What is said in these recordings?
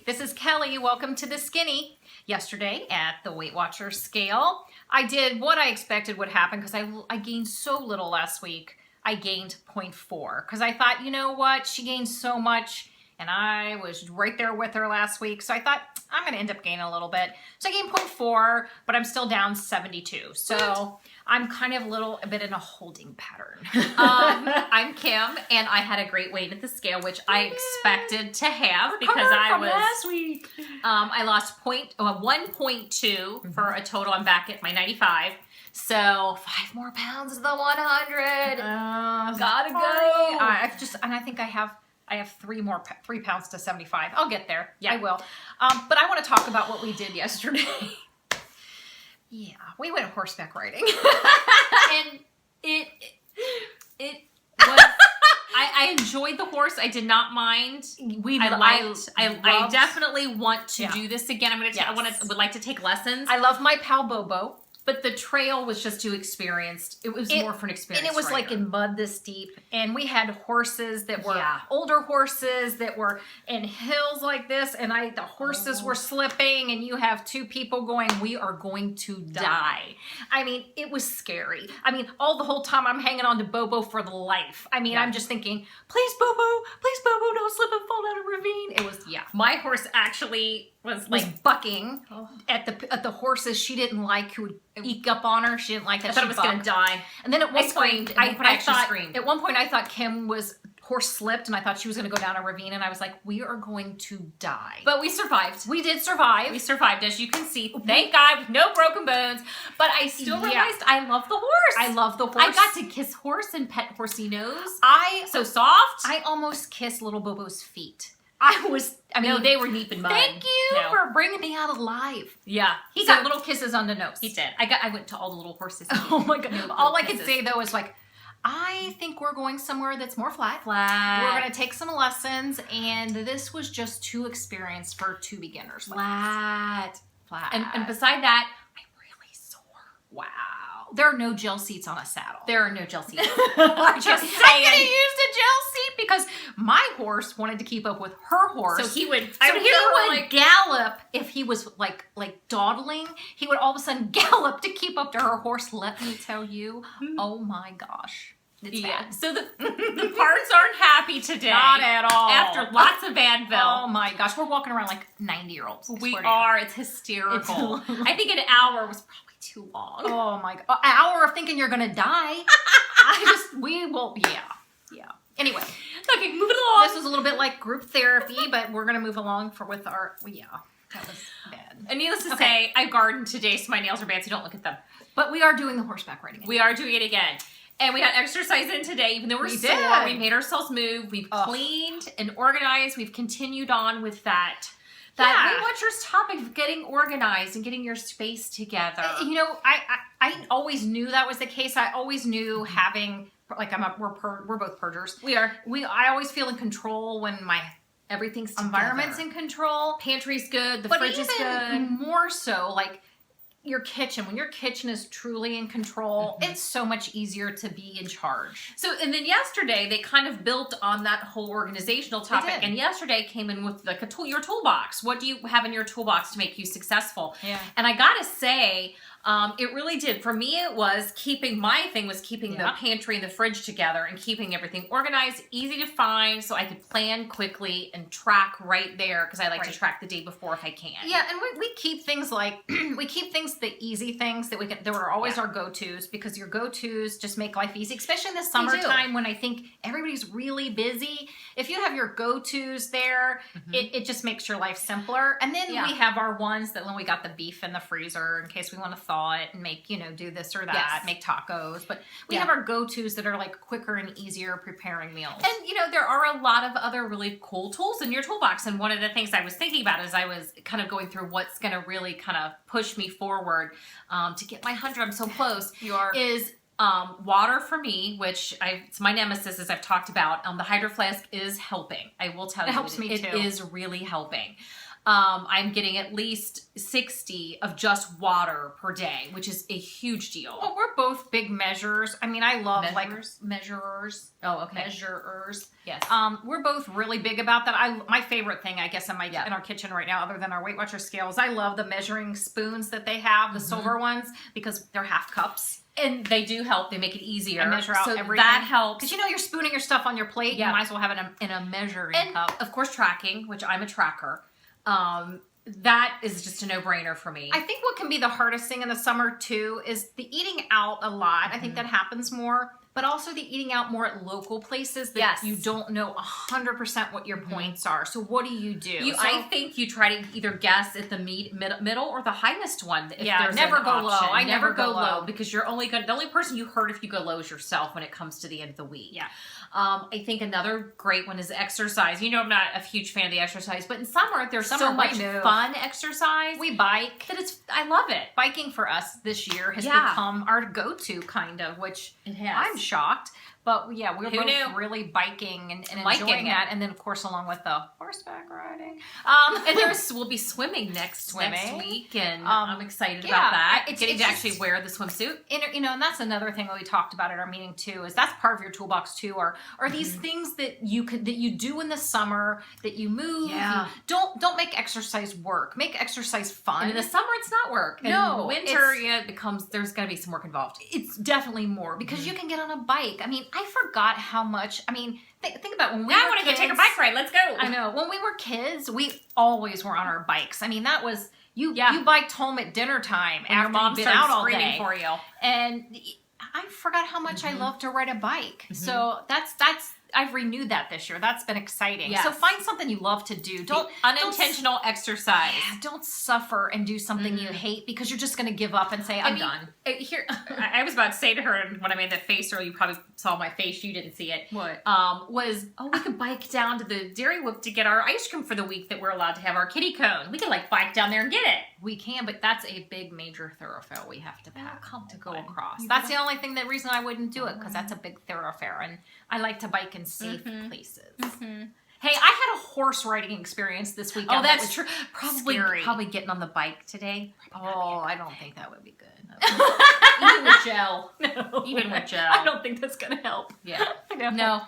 This is Kelly. Welcome to the Skinny. Yesterday at the Weight Watchers scale, I did what I expected would happen because I gained so little last week. I gained 0.4 because I thought, you know what? She gained so much and I was right there with her last week. So I thought I'm going to end up gaining a little bit. So I gained 0.4, but I'm still down 72. So I'm kind of a bit in a holding pattern. I'm Kim, and I had a great weight at the scale, which I expected to have because I was last week. I lost 1.2 for a total. I'm back at my 95. So 5 more pounds of the 100. Gotta go. I think I have 3 pounds to 75. I'll get there. Yeah, I will. But I want to talk about what we did yesterday. Yeah, we went horseback riding. And it was, I enjoyed the horse. I did not mind. I definitely want to do this again. Would like to take lessons. I love my pal Bobo. But the trail was just too experienced. It was more for an experience. And it was like in mud this deep. And we had horses that were older horses that were in hills like this. And the horses were slipping. And you have 2 people going, we are going to die. I mean, it was scary. I mean, the whole time I'm hanging on to Bobo for the life. I mean, I'm just thinking, please Bobo, don't slip and fall down a ravine. It was, My horse actually was bucking at the horses she didn't like who would eke up on her. She didn't like that. I thought it was going to die. And then at one point, screamed. At one point, I thought Kim horse slipped, and I thought she was going to go down a ravine, and I was like, we are going to die. But we survived. We did survive. We survived, as you can see. Thank God, with no broken bones. But I still realized I love the horse. I love the horse. I got to kiss horse and pet horsey nose. So soft. I almost kissed little Bobo's feet. No, they were deep in mud. Thank you for bringing me out alive. Yeah. He got little kisses on the nose. He did. I went to all the little horses. Oh my God. All I could say though is I think we're going somewhere that's more flat. We're going to take some lessons, and this was just too experienced for 2 beginners. Flat. And beside that, I'm really sore. Wow. There are no gel seats on a saddle. There are no gel seats. I'm just saying. I could have used a gel seat because my horse wanted to keep up with her horse. So he would gallop if he was like dawdling. He would all of a sudden gallop to keep up to her horse. Let me tell you, oh my gosh. It's bad. So the parts aren't happy today. Not at all. After lots of Advil. Oh my gosh. We're walking around like 90-year-olds. We are. It's hysterical. I think an hour was probably too long. Oh my God. An hour of thinking you're going to die. Yeah. Anyway. Okay, moving along. This was a little bit like group therapy, but we're going to move along that was bad. And needless to say, I gardened today, so my nails are bad, so don't look at them. But we are doing the horseback riding again. We are doing it again. And we had exercise in today, even though we're sore. We made ourselves move. We've cleaned and organized. We've continued on with that. Weight Watchers topic of getting organized and getting your space together. I always knew that was the case. I always knew having we're both purgers. We are. I always feel in control when my everything's environment's in control. Pantry's good. The fridge is good. More so, your kitchen. When your kitchen is truly in control, it's so much easier to be in charge. So, and then yesterday they kind of built on that whole organizational topic. And yesterday came in with your toolbox. What do you have in your toolbox to make you successful? Yeah. And I gotta say, it really did. For me, it was keeping the pantry and the fridge together and keeping everything organized, easy to find, so I could plan quickly and track right there because I like to track the day before if I can. Yeah, and we keep things the easy things that are always our go-tos, because your go-tos just make life easy, especially in the summertime when I think everybody's really busy. If you have your go-tos there, it just makes your life simpler. And then we have our ones that when we got the beef in the freezer in case we want to thaw it and make, do this or that, make tacos. But we have our go-tos that are quicker and easier preparing meals. And, there are a lot of other really cool tools in your toolbox. And one of the things I was thinking about as I was kind of going through what's going to really kind of push me forward to get my 100, I'm so close, is water for me, which it's my nemesis, as I've talked about. The Hydro Flask is helping. I will tell you. It helps me too. It is really helping. I'm getting at least 60 of just water per day, which is a huge deal. Well, we're both big measurers. I mean, I love measurers. Oh, okay. Measurers. Yes. We're both really big about that. My favorite thing, I guess, in our kitchen right now, other than our Weight Watcher scales, I love the measuring spoons that they have, the silver ones, because they're half cups. And they do help. They make it easier. I measure out everything. That helps. Because you're spooning your stuff on your plate. You might as well have it in a measuring cup. Of course, tracking, which I'm a tracker. That is just a no-brainer for me. I think what can be the hardest thing in the summer, too, is the eating out a lot. I think that happens more. But also the eating out more at local places that you don't know 100% what your points are. So what do you do? I think you try to either guess at the middle or the highest one. If there's never go low. I never go low because you're only the only person you hurt if you go low is yourself when it comes to the end of the week. Yeah. I think another great one is exercise. You know, I'm not a huge fan of the exercise, but in summer there's so much fun exercise. We bike. I love it. Biking for us this year has become our go-to kind of, which I'm shocked. But yeah, we're both really biking and enjoying that. And then, of course, along with the horseback riding. And we'll be swimming next week. And I'm excited about that. Getting to actually wear the swimsuit. And that's another thing that we talked about at our meeting, too, is that's part of your toolbox, too, are these things that you do in the summer, that you move. Yeah. Don't make exercise work. Make exercise fun. And in the summer, it's not work. And in the winter, there's going to be some work involved. It's definitely more because you can get on a bike. I mean, I forgot how much. I mean, think about when we were kids. I want to go take a bike ride. Let's go. I know. When we were kids, we always were on our bikes. I mean, that was you biked home at dinner time after your mom you'd been out all screaming day for you. And I forgot how much I love to ride a bike. So that's I've renewed that this year. That's been exciting. Yes. So find something you love to do. Don't unintentional exercise. Yeah, don't suffer and do something you hate because you're just going to give up and say, I'm done. Here, I was about to say to her when I made that face earlier, you probably saw my face. You didn't see it. What? We could bike down to the Dairy Whip to get our ice cream for the week that we're allowed to have our kitty cone. We could bike down there and get it. We can, but that's a big major thoroughfay we have to to go across. That's the only reason I wouldn't do it because that's a big thoroughfare and I like to bike in safe places. Hey, I had a horse riding experience this weekend. Oh, that's true. Probably getting on the bike today. Oh, I don't think that would be good. Even with gel. No. Even with gel. I don't think that's going to help. Yeah. No.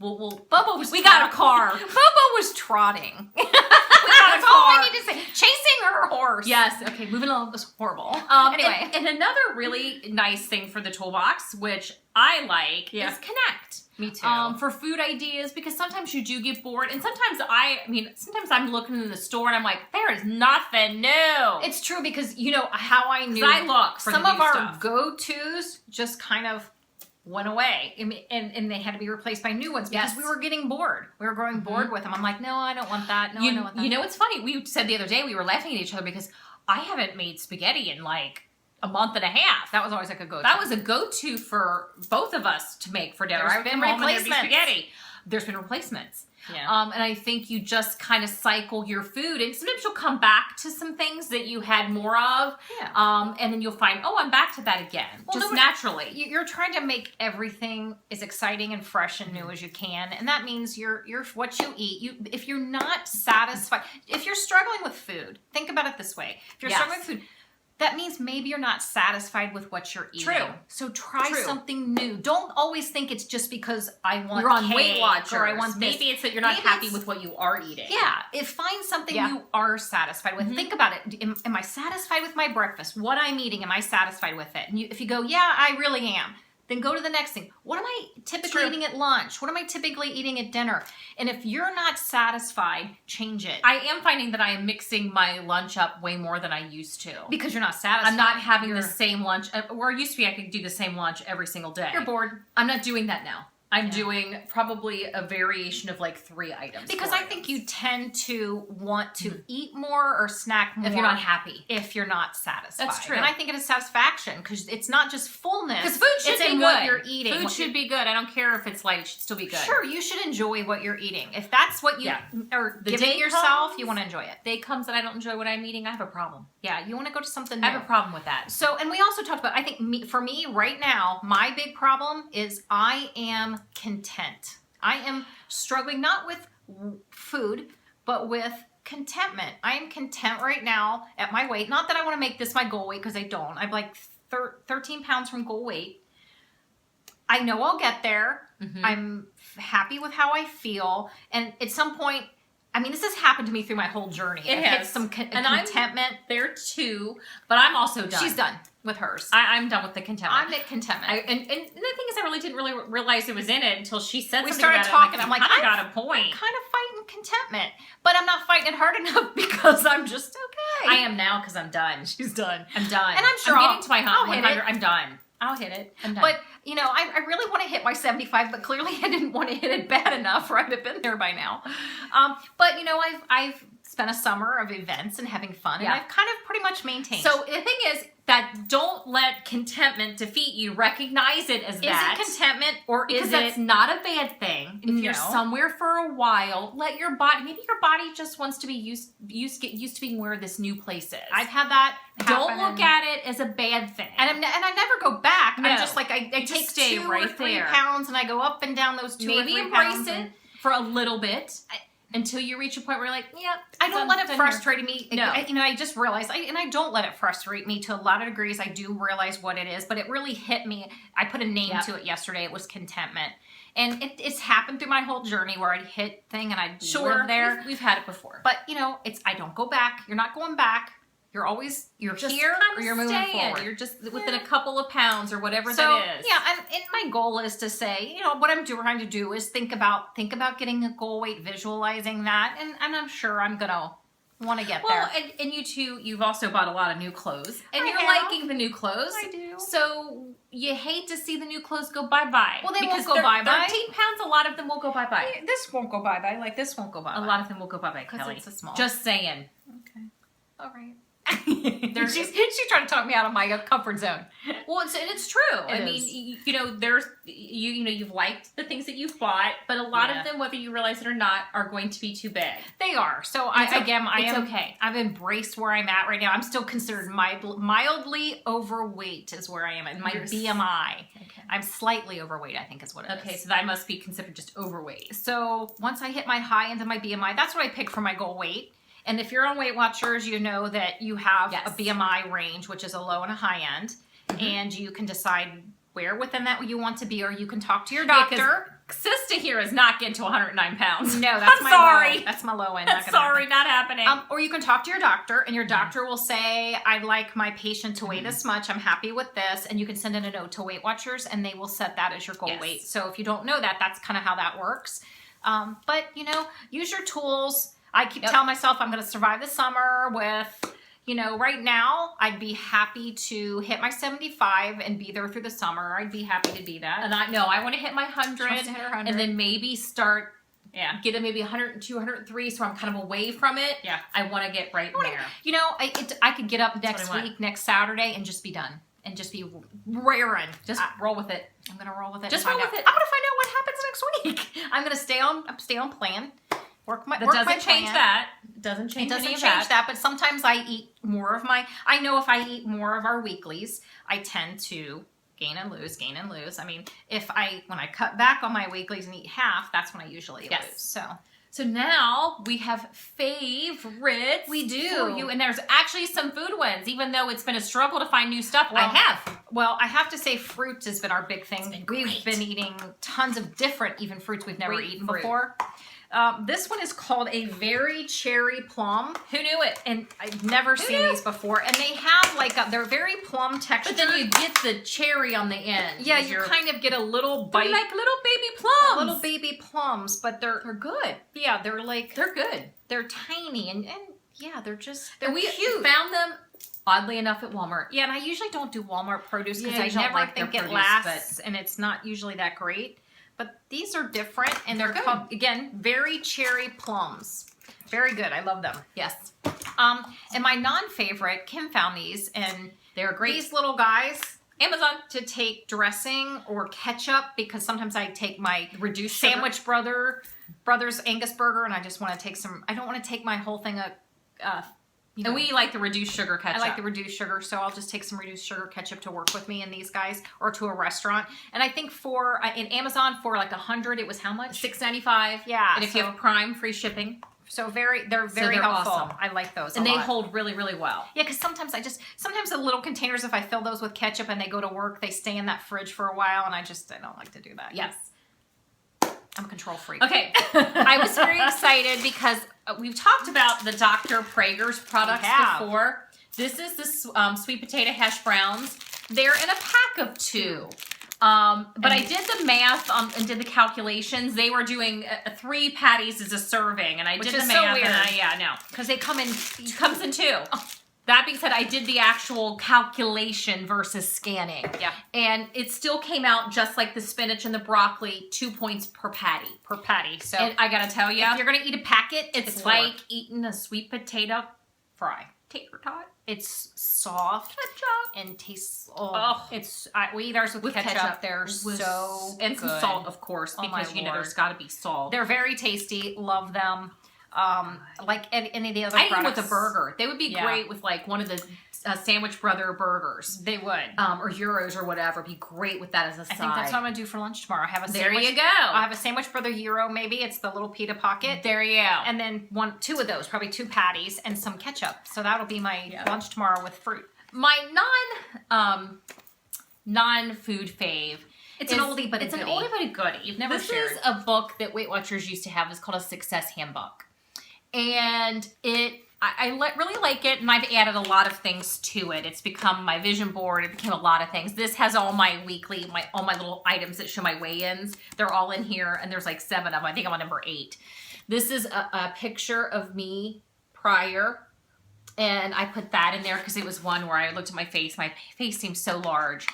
We got a car. Bubba was trotting. That's all I need to say. Chasing her horse. Yes. Okay, moving along. It was horrible. Anyway. And another really nice thing for the toolbox, which I like, is Connect. Me too. For food ideas, because sometimes you do get bored, and sometimes I'm looking in the store and I'm like, there is nothing new. It's true because you know how I knew. I look for some the of new our stuff. go-tos just kind of went away, and they had to be replaced by new ones because we were getting bored. We were growing bored with them. I'm like, no, I don't want that. No, I don't want that. You know, it's funny. We said the other day we were laughing at each other because I haven't made spaghetti in a month and a half. That was always a go-to. That was a go-to for both of us to make for dinner. There's been replacements. Spaghetti. There's been replacements. Yeah. And I think you just kind of cycle your food, and sometimes you'll come back to some things that you had more of. Yeah. And then you'll find, I'm back to that again, naturally. You're trying to make everything as exciting and fresh and new as you can, and that means you're what you eat. If you're not satisfied, if you're struggling with food, think about it this way: if you're struggling with food, that means maybe you're not satisfied with what you're eating. True. So try something new. Don't always think it's just because I want you're on cake Weight Watchers. Or I want this. Maybe it's that you're not happy with what you are eating. Yeah. Find something you are satisfied with. Think about it. Am I satisfied with my breakfast? What I'm eating, am I satisfied with it? And if you go, yeah, I really am. Then go to the next thing. What am I typically eating at lunch? What am I typically eating at dinner? And if you're not satisfied, change it. I am finding that I am mixing my lunch up way more than I used to. Because you're not satisfied. I'm not having the same lunch. Where it used to be I could do the same lunch every single day. You're bored. I'm not doing that now. I'm doing probably a variation of 3 items. Because I think you tend to want to eat more or snack more. If you're not happy. If you're not satisfied. That's true. And I think it is satisfaction because it's not just fullness. Because food should be good. What you're eating. Food should be good. I don't care if it's light. It should still be good. Sure, you should enjoy what you're eating. If that's what you are giving yourself, you want to enjoy it. Day comes that I don't enjoy what I'm eating, I have a problem. Yeah, you want to go to something new. I have a problem with that. So, and we also talked about, I think for me right now, my big problem is I am content. I am struggling not with food, but with contentment. I am content right now at my weight. Not that I want to make this my goal weight, because I don't. I'm like 13 pounds from goal weight. I know I'll get there. I'm happy with how I feel. And at some point, I mean, this has happened to me through my whole journey. It has. Some contentment. I'm there too, but I'm also done. She's done with hers. I'm done with the contentment. I'm at contentment. And the thing is, I really didn't realize it was in it until she said we something started about talking. it. I'm like, I got a point. I'm kind of fighting contentment, but I'm not fighting it hard enough because I'm just okay. I am now because I'm done. She's done. I'm done. And I'm sure I'm getting to my I'll hit 100. it. I'm done. I'll hit it. I'm done. But, you know, I really want to hit my 75, but clearly I didn't want to hit it bad enough, or I'd have been there by now. But, you know, I've spent a summer of events and having fun, and I've kind of pretty much maintained. So the thing is that don't let contentment defeat you. Recognize it as that. Is it contentment, or Because is that's it... not a bad thing. If you're No. somewhere for a while, let your body, maybe your body just wants to be get used to being where this new place is. I've had that Don't happen, look at it as a bad thing. And I never go back. No. I'm just like, I Just take stay 2 right or 3 there. pounds, and I go up and down those 2 Maybe or 3 embrace pounds. it for a little bit until you reach a point where you're like, yep. I don't let it frustrate me. No. I just realized, and I don't let it frustrate me to a lot of degrees. I do realize what it is, but it really hit me. I put a name to it yesterday. It was contentment. And it's happened through my whole journey where I'd hit thing and I'd live there. We've had it before. But, you know, I don't go back. You're not going back. You're just here, kind or of you're moving staying. forward. You're just within a couple of pounds or whatever So, that is. yeah, and my goal is to say, you know, what I'm trying to do is think about getting a goal weight, visualizing that, and I'm sure I'm going to want to get there. Well, and you too, you've also bought a lot of new clothes. And I you're have. liking the new clothes. I do. So you hate to see the new clothes go bye-bye. Well, they won't because go bye-bye. 13 pounds, a lot of them will go bye-bye. This won't go bye-bye. Like, this won't go bye-bye. A lot of them will go bye-bye, Because Kelly. it's a small. Just saying. Okay. All right. she's trying to talk me out of my comfort zone. Well, it's true. It I is. mean, you know, there's you know, you've liked the things that you've bought, but a lot of them, whether you realize it or not, are going to be too big. They are. So It's okay. I've embraced where I'm at right now. I'm still considered mildly overweight is where I am. And my BMI. Okay. I'm slightly overweight, I think is what it is. Okay, so that must be considered just overweight. So once I hit my high end of my BMI, that's what I pick for my goal weight. And if you're on Weight Watchers, you know that you have a BMI range, which is a low and a high end. And you can decide where within that you want to be, or you can talk to your doctor. Sista here is not getting to 109 pounds. No, that's my sorry. low. That's my low end. Not happening. Or you can talk to your doctor, and your doctor will say, I'd like my patient to weigh this much. I'm happy with this. And you can send in a note to Weight Watchers, and they will set that as your goal weight. So if you don't know that, that's kind of how that works. But, you know, use your tools. I keep telling myself I'm going to survive the summer with, you know, right now, I'd be happy to hit my 75 and be there through the summer. I'd be happy to be that. And I want to hit my 100, She wants to hit her 100. and then maybe start, get it maybe 102, 103, so I'm kind of away from it. Yeah. I want to get right there. You know, I could get up next week, next Saturday, and just be done. And just be raring. Just roll with it. I'm going to roll with it. Just roll with it. I'm going to find out what happens next week. I'm going to stay on plan. That doesn't change that. It doesn't change that. But sometimes I eat more of I know if I eat more of our weeklies, I tend to gain and lose. I mean, when I cut back on my weeklies and eat half, that's when I usually lose. So now we have favorites. We do. For you. And there's actually some food ones, even though it's been a struggle to find new stuff. Well, I have to say fruits has been our big thing. We've been eating tons of different even fruits we've never eaten before. This one is called a very cherry plum. Who knew it? And I've never seen these before. And they have they're very plum texture. But then you get the cherry on the end. Yeah, you kind of get a little bite. They're like little baby plums. Little baby plums, but they're good. Yeah, they're good. They're tiny and yeah, they're cute. Found them oddly enough at Walmart. Yeah, and I usually don't do Walmart produce because I don't never like think their it produce, lasts, and it's not usually that great. But these are different, and they're called, again, very cherry plums. Very good. I love them. Yes. And my non-favorite, Kim found these, and they're great. These little guys, Amazon, to take dressing or ketchup, because sometimes I take my reduced Sandwich Brothers Angus burger, and I just want to take some. I don't want to take my whole thing and we like the reduced sugar ketchup. I like the reduced sugar, so I'll just take some reduced sugar ketchup to work with me and these guys, or to a restaurant. And I think in Amazon for like 100, it was how much? $6.95. Yeah. And if you have Prime, free shipping. So they're very helpful. Awesome. I like those and a lot. they hold really, really well. Yeah, because sometimes the little containers, if I fill those with ketchup and they go to work, they stay in that fridge for a while, and I don't like to do that. Yes. I'm a control freak. Okay, I was very excited because we've talked about the Dr. Prager's products before. This is the sweet potato hash browns. They're in a pack of 2. But I did the math and did the calculations. They were doing 3 patties as a serving, and I did the math. So weird. And no, because they come in. Comes in 2. Oh. That being said, I did the actual calculation versus scanning. Yeah. And it still came out just like the spinach and the broccoli, 2 points per patty. So and I gotta tell you, if you're gonna eat a packet, it's like eating a sweet potato fry. Tater tot. It's soft and tastes. We eat ours with ketchup. They're so and good. Some salt, of course, because there's got to be salt. They're very tasty. Love them. Like any of the other. I eat them with a burger. They would be great with like one of the Sandwich Brother burgers. They would, or gyros or whatever. Be great with that as a side. I think that's what I'm gonna do for lunch tomorrow. I have a there sandwich. You go. I have a Sandwich Brother gyro. Maybe it's the little pita pocket. There you go. And then 2 of those, probably 2 patties and some ketchup. So that'll be my lunch tomorrow with fruit. My non-food fave. It's an oldie but a goodie. It's an oldie but a goodie. You've never shared. This is a book that Weight Watchers used to have. It's called A Success Handbook. And I really like it, and I've added a lot of things to it. It's become my vision board. It became a lot of things. This has all my all my little items that show my weigh-ins. They're all in here, and there's like 7 of them. I think I'm on number 8. This is a picture of me prior, and I put that in there because it was one where I looked at my face. My face seems so large.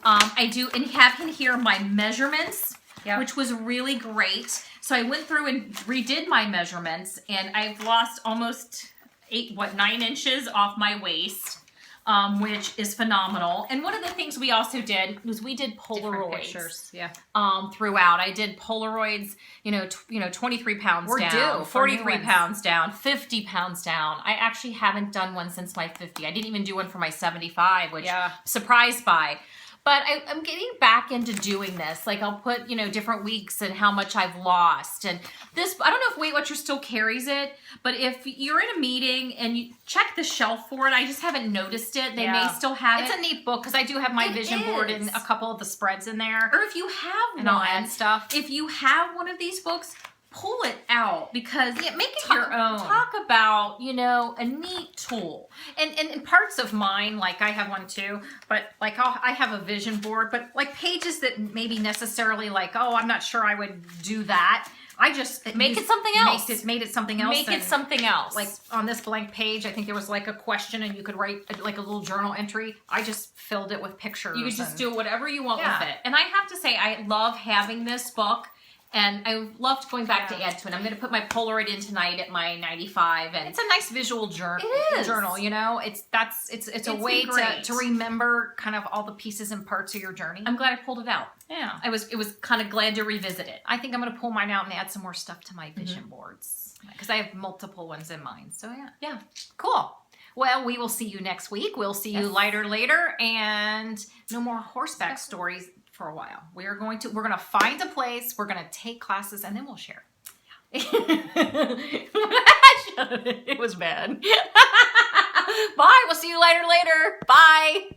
I do, and have in here my measurements, which was really great. So I went through and redid my measurements, and I've lost almost 9 inches off my waist, which is phenomenal. And one of the things we also did was we did Polaroids. Throughout. I did Polaroids, 23 pounds down, 43 pounds down, 50 pounds down. I actually haven't done one since my 50. I didn't even do one for my 75, which I'm surprised by. But I'm getting back into doing this. Like I'll put, different weeks and how much I've lost. And this, I don't know if Weight Watchers still carries it, but if you're in a meeting and you check the shelf for it, I just haven't noticed it. They may still have it. It's a neat book because I do have my vision board and a couple of the spreads in there. Or if you have and all that stuff. If you have one of these books, pull it out because make it your own. Talk about, a neat tool. And parts of mine, like I have one too, but like I have a vision board, but like pages that maybe necessarily like, I'm not sure I would do that. I just make it something else. Made it something else. Make it something else. Like on this blank page, I think there was like a question and you could write like a little journal entry. I just filled it with pictures. You could just do whatever you want with it. And I have to say, I love having this book. And I loved going back to add to it. I'm going to put my Polaroid in tonight at my 95, and it's a nice visual journal. It is. Journal, it's a way to remember kind of all the pieces and parts of your journey. I'm glad I pulled it out. Yeah, it was kind of glad to revisit it. I think I'm going to pull mine out and add some more stuff to my vision boards because I have multiple ones in mind. So yeah, cool. Well, we will see you next week. We'll see you lighter later, and no more horseback stories for a while. We're going to find a place, we're going to take classes, and then we'll share. It was bad. Bye. We'll see you later. Bye.